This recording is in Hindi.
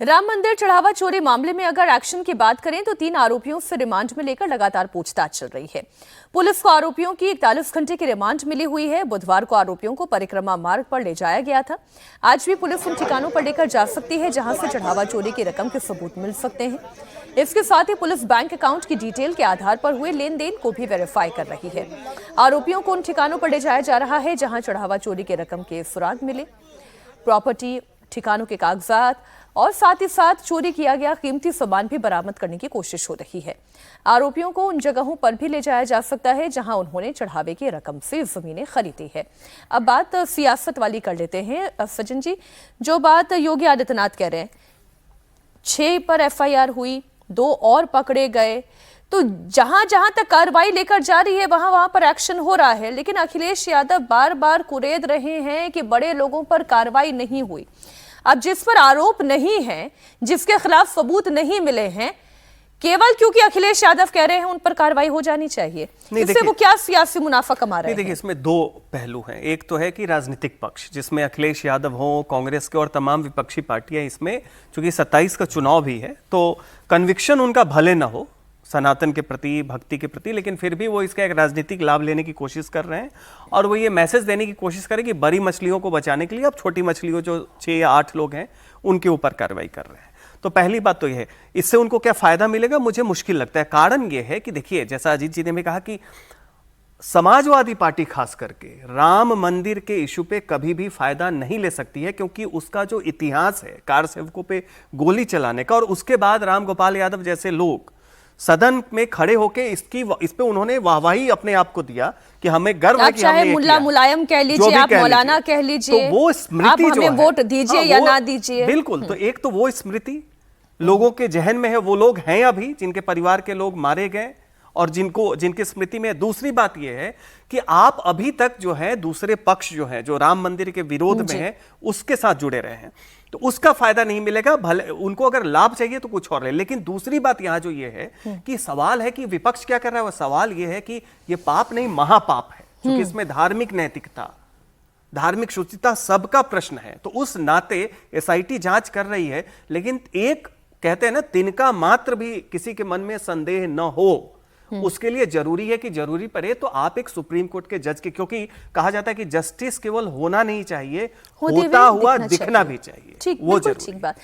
राम मंदिर चढ़ावा चोरी मामले में अगर एक्शन की बात करें तो 3 आरोपियों से रिमांड में लेकर लगातार पूछताछ चल रही है। पुलिस को आरोपियों की 41 घंटे की रिमांड मिली हुई है। बुधवार को आरोपियों को परिक्रमा मार्ग पर ले जाया गया था। आज भी पुलिस उन ठिकानों पर लेकर जा सकती है जहां से चढ़ावा चोरी की रकम के सबूत मिल सकते हैं। इसके साथ ही पुलिस बैंक अकाउंट की डिटेल के आधार पर हुए लेन देन को भी वेरीफाई कर रही है। आरोपियों को उन ठिकानों पर ले जाया जा रहा है जहां चढ़ावा चोरी के रकम के सुराग मिले, प्रॉपर्टी, ठिकानों के कागजात और साथ ही साथ चोरी किया गया कीमती सामान भी बरामद करने की कोशिश हो रही है। आरोपियों को उन जगहों पर भी ले जाया जा सकता है जहां उन्होंने चढ़ावे की रकम से जमीनें खरीदी है। अब बात सियासत वाली कर लेते हैं सचिन जी। जो बात योगी आदित्यनाथ कह रहे हैं, 6 पर एफआईआर हुई, 2 और पकड़े गए, तो जहां जहां तक कार्रवाई लेकर जा रही है वहां पर एक्शन हो रहा है, लेकिन अखिलेश यादव बार बार कुरेद रहे हैं कि बड़े लोगों पर कार्रवाई नहीं हुई। अब जिस पर आरोप नहीं है, जिसके खिलाफ सबूत नहीं मिले हैं, केवल क्योंकि अखिलेश यादव कह रहे हैं उन पर कार्रवाई हो जानी चाहिए, इससे वो क्या सियासी मुनाफा कमा रहे हैं? देखिए, इसमें 2 पहलू हैं। एक तो है कि राजनीतिक पक्ष, जिसमें अखिलेश यादव हो, कांग्रेस के और तमाम विपक्षी पार्टियां, इसमें चूंकि 27 का चुनाव भी है तो कन्विक्शन उनका भले ना हो सनातन के प्रति, भक्ति के प्रति, लेकिन फिर भी वो इसका एक राजनीतिक लाभ लेने की कोशिश कर रहे हैं और वो ये मैसेज देने की कोशिश करें कि बड़ी मछलियों को बचाने के लिए अब छोटी मछलियों जो 6 या 8 लोग हैं उनके ऊपर कार्रवाई कर रहे हैं। तो पहली बात तो ये है, इससे उनको क्या फायदा मिलेगा मुझे मुश्किल लगता है। कारण ये है कि देखिए, जैसा अजीत जी ने भी कहा कि समाजवादी पार्टी खास करके राम मंदिर के इशू पे कभी भी फायदा नहीं ले सकती है, क्योंकि उसका जो इतिहास है कार सेवकों पे गोली चलाने का, और उसके बाद राम गोपाल यादव जैसे लोग सदन में खड़े होके इस पे उन्होंने वाहवाही अपने आप को दिया कि हमें गर्व है कि हमने ये किया। मुल्ला मुलायम कह लीजिए, आप मौलाना कह लीजिए, तो वो स्मृति आप हमें वोट दीजिए या ना दीजिए, बिल्कुल। तो एक तो वो स्मृति लोगों के जहन में है, वो लोग हैं अभी जिनके परिवार के लोग मारे गए और जिनकी स्मृति में। दूसरी बात यह है कि आप अभी तक जो है दूसरे पक्ष जो है, जो राम मंदिर के विरोध में है, उसके साथ जुड़े रहे हैं, तो उसका फायदा नहीं मिलेगा। भले उनको अगर लाभ चाहिए तो कुछ और है। लेकिन दूसरी बात यहां जो ये है कि सवाल है कि विपक्ष क्या कर रहा है, वो सवाल ये है कि ये पाप नहीं महापाप है, क्योंकि इसमें धार्मिक नैतिकता, धार्मिक शुचिता सबका प्रश्न है। तो उस नाते एसआईटी जांच कर रही है, लेकिन एक कहते हैं ना, तिनका मात्र भी किसी के मन में संदेह न हो, उसके लिए जरूरी है कि जरूरी पड़े तो आप एक सुप्रीम कोर्ट के जज के, क्योंकि कहा जाता है कि जस्टिस केवल होना नहीं चाहिए, होता हुआ दिखना भी चाहिए। वो जरूरी। ठीक बात।